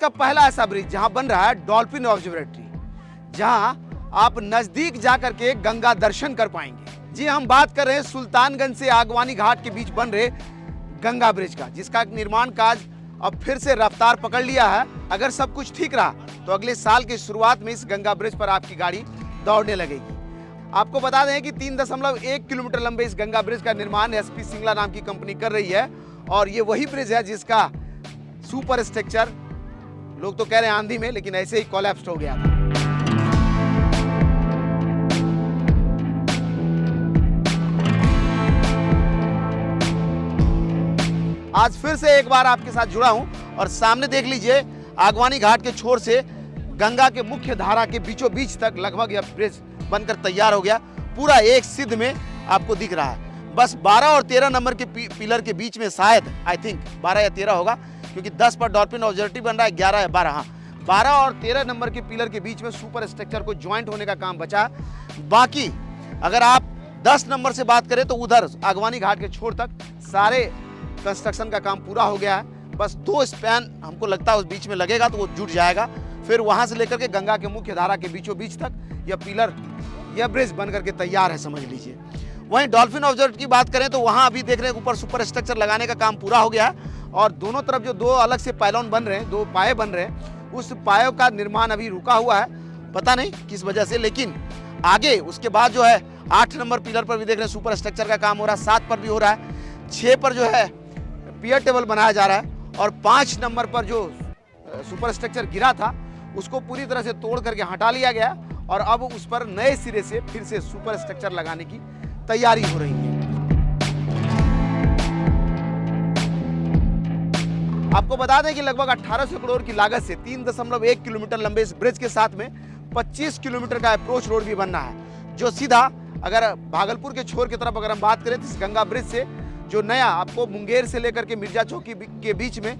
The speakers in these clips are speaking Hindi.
का पहला ऐसा ब्रिज जहां बन रहा है डॉल्फिन ऑब्जर्वेटरी, जहां आप नजदीक जाकर के गंगा दर्शन कर पाएंगे। जी, हम बात कर रहे हैं सुल्तानगंज से आगवानी घाट के बीच बन रहे गंगा ब्रिज का, जिसका निर्माण कार्य अब फिर से रफ्तार पकड़ लिया है। अगर सब कुछ ठीक रहा तो अगले साल की शुरुआत में इस गंगा ब्रिज पर आपकी गाड़ी दौड़ने लगेगी। आपको बता दें कि 3.1 किलोमीटर लंबे इस गंगा ब्रिज का निर्माण एसपी सिंगला नाम की कंपनी कर रही है, और ये वही ब्रिज है जिसका सुपर स्ट्रक्चर लोग तो कह रहे हैं आंधी में, लेकिन ऐसे ही कोलैप्स हो गया था। आज फिर से एक बार आपके साथ जुड़ा हूं और सामने देख लीजिए आगवानी घाट के छोर से गंगा के मुख्य धारा के बीचों बीच तक लगभग यह ब्रिज बनकर तैयार हो गया। पूरा एक सिद्ध में आपको दिख रहा है। बस 12 और 13 नंबर के पिलर के बीच में शायद आई थिंक 12 या 13 होगा, क्योंकि 10 पर डॉल्फिन ऑब्जर्वेटरी बन रहा है, 11 या 12, हाँ 12 और 13 नंबर के पिलर के बीच में सुपर स्ट्रक्चर को ज्वाइंट होने का काम बचा। बाकी अगर आप 10 नंबर से बात करें तो उधर आगवानी घाट के छोर तक सारे कंस्ट्रक्शन का काम पूरा हो गया है। बस 2 स्पैन हमको लगता है उस बीच में लगेगा तो वो जुट जाएगा। फिर वहां से लेकर के गंगा के मुख्य धारा के बीचों बीच तक यह पिलर, यह ब्रिज बन करके तैयार है, समझ लीजिए। वहीं डॉल्फिन ऑब्जर्वेटरी की बात करें तो वहां अभी देख रहे हैं ऊपर सुपर स्ट्रक्चर लगाने का काम पूरा हो गया है, और दोनों तरफ जो 2 अलग से पायलॉन बन रहे हैं, 2 पाए बन रहे हैं, उस पायों का निर्माण अभी रुका हुआ है, पता नहीं किस वजह से। लेकिन आगे उसके बाद जो है 8 नंबर पिलर पर भी देख रहे हैं सुपर स्ट्रक्चर का काम हो रहा है, 7 पर भी हो रहा है, 6 पर जो है पियर टेबल बनाया जा रहा है, और 5 नंबर पर जो सुपर स्ट्रक्चर गिरा था उसको पूरी तरह से तोड़ करके हटा लिया गया, और अब उस पर नए सिरे से फिर से सुपर स्ट्रक्चर लगाने की तैयारी हो रही है। आपको बता दें कि लगभग 1800 करोड़ की लागत से 3.1 किलोमीटर लंबे इस ब्रिज के साथ में 25 किलोमीटर का अप्रोच रोड भी बनना है, जो सीधा अगर भागलपुर के छोर की तरफ अगर हम बात करें तो इस गंगा ब्रिज से जो नया आपको मुंगेर से लेकर के मिर्जा चौक के बीच में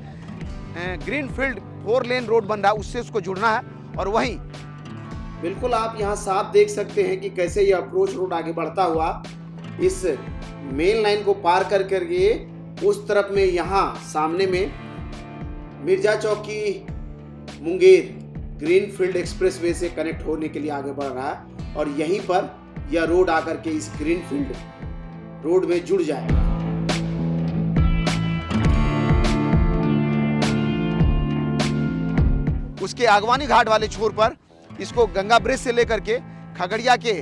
ग्रीन फील्ड 4 लेन रोड बन रहा है, उससे उसको जुड़ना है। और वहीं बिल्कुल आप यहाँ साफ देख सकते हैं कि कैसे ये अप्रोच रोड आगे बढ़ता हुआ इस मेन लाइन को पार कर करके उस तरफ में यहाँ सामने में मिर्जा चौक की मुंगेर ग्रीन फील्ड एक्सप्रेसवे से कनेक्ट होने के लिए आगे बढ़ रहा है, और यहीं पर यह रोड आकर के इस ग्रीन फील्ड रोड में जुड़ जाएगा। उसके आगवानी घाट वाले छोर पर इसको गंगा ब्रिज से लेकर के खगड़िया के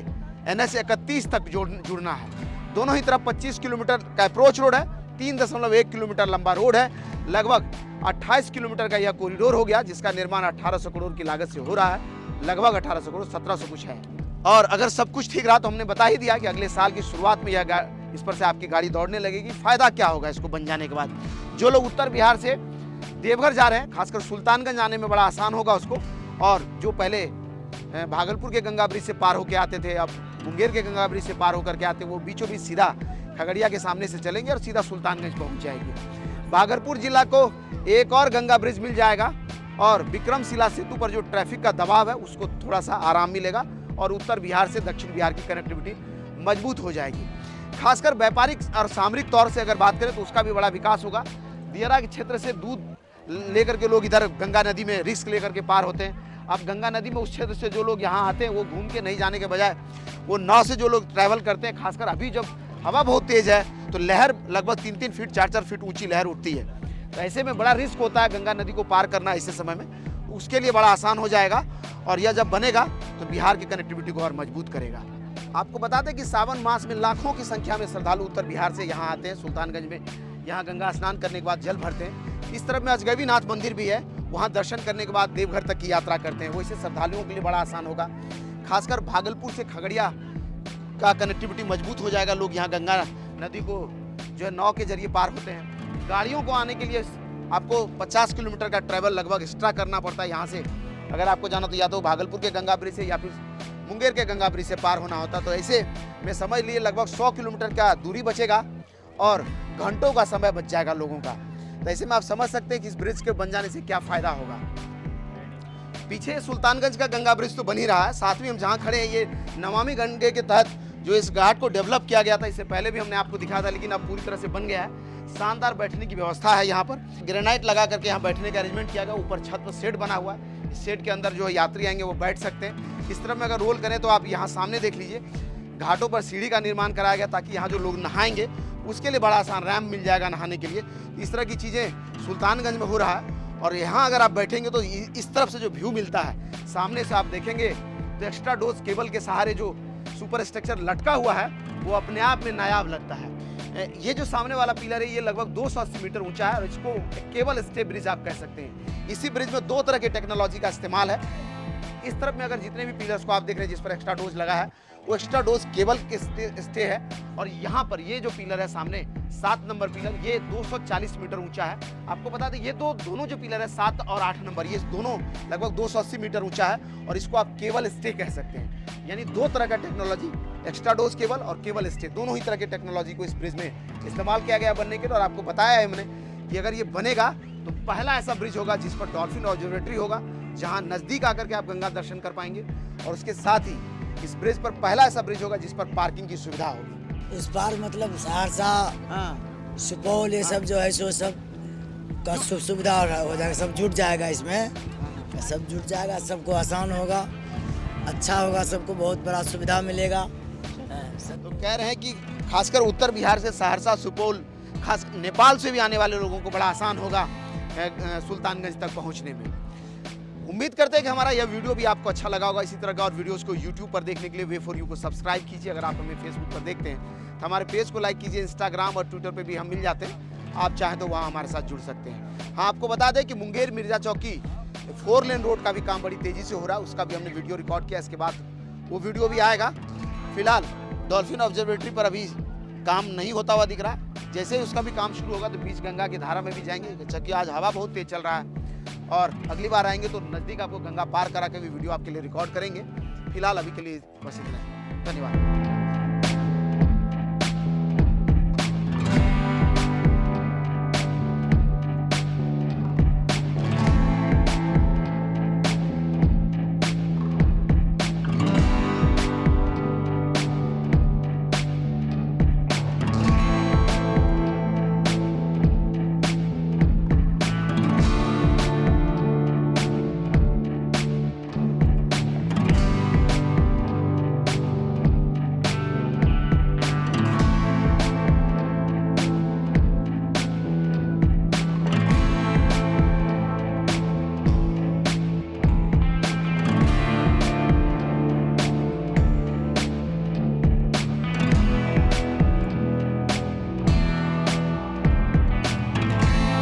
NH 31 तक जुड़ना है। दोनों ही तरफ 25 किलोमीटर का अप्रोच रोड है, 3.1 किलोमीटर लंबा रोड है, लगभग 28 किलोमीटर का यह कॉरिडोर हो गया, जिसका निर्माण 1800 करोड़ की लागत से हो रहा है, लगभग 1800 करोड़ 1700 कुछ है। और अगर सब कुछ ठीक रहा तो हमने बता ही दिया कि अगले साल की शुरुआत में यह इस पर से आपकी गाड़ी दौड़ने लगेगी। फायदा क्या होगा इसको बन जाने के बाद? जो लोग उत्तर बिहार से देवघर जा रहे हैं, खासकर सुल्तानगंज आने में बड़ा आसान होगा उसको, और जो पहले भागलपुर के गंगा ब्रिज से पार होके आते थे, अब मुंगेर के गंगा ब्रिज से पार होकर के आते, वो बीचों बीच सीधा खगड़िया के सामने से चलेंगे और सीधा सुल्तानगंज पहुंच जाएंगे। भागलपुर जिला को एक और गंगा ब्रिज मिल जाएगा, और विक्रमशिला सेतु पर जो ट्रैफिक का दबाव है उसको थोड़ा सा आराम मिलेगा, और उत्तर बिहार से दक्षिण बिहार की कनेक्टिविटी मजबूत हो जाएगी। खासकर व्यापारिक और सामरिक तौर से अगर बात करें तो उसका भी बड़ा विकास होगा। दियरा के क्षेत्र से दूध लेकर के लोग इधर गंगा नदी में रिस्क लेकर के पार होते हैं। अब गंगा नदी में उस क्षेत्र से जो लोग यहाँ आते हैं वो घूम के नहीं जाने के बजाय वो नाव से जो लोग ट्रैवल करते हैं, खासकर अभी जब हवा बहुत तेज है तो लहर लगभग 3-3 फीट 4-4 फीट ऊंची लहर उठती है, तो ऐसे में बड़ा रिस्क होता है गंगा नदी को पार करना ऐसे समय में। उसके लिए बड़ा आसान हो जाएगा, और यह जब बनेगा तो बिहार की कनेक्टिविटी को और मजबूत करेगा। आपको बता दें कि सावन मास में लाखों की संख्या में श्रद्धालु उत्तर बिहार से यहाँ आते हैं, सुल्तानगंज में यहाँ गंगा स्नान करने के बाद जल भरते हैं। इस तरफ में अजगैबी नाथ मंदिर भी है, वहाँ दर्शन करने के बाद देवघर तक की यात्रा करते हैं। वो इससे श्रद्धालुओं के लिए बड़ा आसान होगा। खासकर भागलपुर से खगड़िया का कनेक्टिविटी मजबूत हो जाएगा। लोग यहाँ गंगा नदी को जो है नाव के जरिए पार होते हैं। गाड़ियों को आने के लिए आपको 50 किलोमीटर का ट्रैवल लगभग एक्स्ट्रा करना पड़ता है। यहाँ से अगर आपको जाना तो या तो भागलपुर के गंगा ब्रिज से या फिर मुंगेर के गंगा ब्रिज से पार होना होता, तो ऐसे में समझ लिए लगभग 100 किलोमीटर का दूरी बचेगा और घंटों का समय बच जाएगा लोगों का। तो ऐसे में आप समझ सकते हैं कि इस ब्रिज के बन जाने से क्या फायदा होगा। पीछे सुल्तानगंज का गंगा ब्रिज तो बन ही रहा है, साथ में हम जहाँ खड़े हैं ये नमामि गंगे के तहत जो इस घाट को डेवलप किया गया था, इससे पहले भी हमने आपको दिखाया था, लेकिन अब पूरी तरह से बन गया है। शानदार बैठने की व्यवस्था है यहाँ पर, ग्रेनाइट लगा करके यहाँ बैठने का अरेंजमेंट किया गया। ऊपर छत पर शेड बना हुआ है, इस शेड के अंदर जो यात्री आएंगे वो बैठ सकते हैं। इस तरफ में अगर रोल करें तो आप यहाँ सामने देख लीजिए, घाटों पर सीढ़ी का निर्माण कराया गया ताकि यहाँ जो लोग नहाएंगे उसके लिए बड़ा आसान रैम्प मिल जाएगा नहाने के लिए। इस तरह की चीज़ें सुल्तानगंज में हो रहा है। और यहाँ अगर आप बैठेंगे तो इस तरफ से जो व्यू मिलता है, सामने से आप देखेंगे तो एक्स्ट्रा डोज केबल के सहारे जो सुपर स्ट्रक्चर लटका हुआ है वो अपने आप में नायाब लगता है। ये जो सामने वाला पिलर है ये लगभग 280 मीटर ऊंचा है और इसको केबल स्टे ब्रिज आप कह सकते हैं। इसी ब्रिज में 2 तरह के टेक्नोलॉजी का इस्तेमाल है। इस तरफ में अगर जितने भी पिलर्स को आप देख रहे हैं जिस पर एक्स्ट्रा डोज लगा है वो एक्स्ट्रा डोज केबल के स्टे है। और यहाँ पर ये जो पिलर है सामने 7 नंबर पिलर, ये 240 मीटर ऊंचा है। आपको बता दें ये दोनों जो पिलर है 7 और 8 नंबर, ये दोनों लगभग 280 मीटर ऊंचा है और इसको आप केबल स्टे कह सकते हैं। यानी 2 तरह का टेक्नोलॉजी, एक्स्ट्रा डोज केबल और केबल स्टे, दोनों ही तरह के टेक्नोलॉजी को इस ब्रिज में इस्तेमाल किया गया बनने के लिए। और आपको बताया है हमने कि अगर ये बनेगा तो पहला ऐसा ब्रिज होगा जिस पर डॉल्फिन ऑब्जर्वेटरी होगा, जहां नजदीक आकर के आप गंगा दर्शन कर पाएंगे। और उसके साथ ही इस ब्रिज पर पहला ऐसा ब्रिज होगा जिस पर पार्किंग की सुविधा होगी। इस बार मतलब सहरसा, सुपौल, ये सब जो है सो सब का सुविधा हो जाएगा, सब जुट जाएगा इसमें, सब जुट जाएगा, सबको आसान होगा, अच्छा होगा, सबको बहुत बड़ा सुविधा मिलेगा। तो कह रहे हैं कि खासकर उत्तर बिहार से सहरसा, सुपौल, खास नेपाल से भी आने वाले लोगों को बड़ा आसान होगा सुल्तानगंज तक पहुंचने में। उम्मीद करते हैं कि हमारा यह वीडियो भी आपको अच्छा लगा होगा। इसी तरह का और वीडियोस को YouTube पर देखने के लिए वे4यू को सब्सक्राइब कीजिए। अगर आप हमें Facebook पर देखते हैं तो हमारे पेज को लाइक कीजिए। इंस्टाग्राम और ट्विटर पे भी हम मिल जाते हैं, आप चाहें तो वहाँ हमारे साथ जुड़ सकते हैं। हाँ, आपको बता दें कि मुंगेर मिर्जा चौकी 4 लेन रोड का भी काम बड़ी तेजी से हो रहा है, उसका भी हमने वीडियो रिकॉर्ड किया। इसके बाद वो वीडियो भी आएगा। फिलहाल डॉल्फिन ऑब्जर्वेटरी पर अभी काम नहीं होता हुआ दिख रहा है। जैसे ही उसका भी काम शुरू होगा तो बीच गंगा की धारा में भी जाएंगे, जबकि आज हवा बहुत तेज चल रहा है। और अगली बार आएंगे तो नज़दीक आपको गंगा पार करा के भी वीडियो आपके लिए रिकॉर्ड करेंगे। फिलहाल अभी के लिए बस इतना ही। धन्यवाद।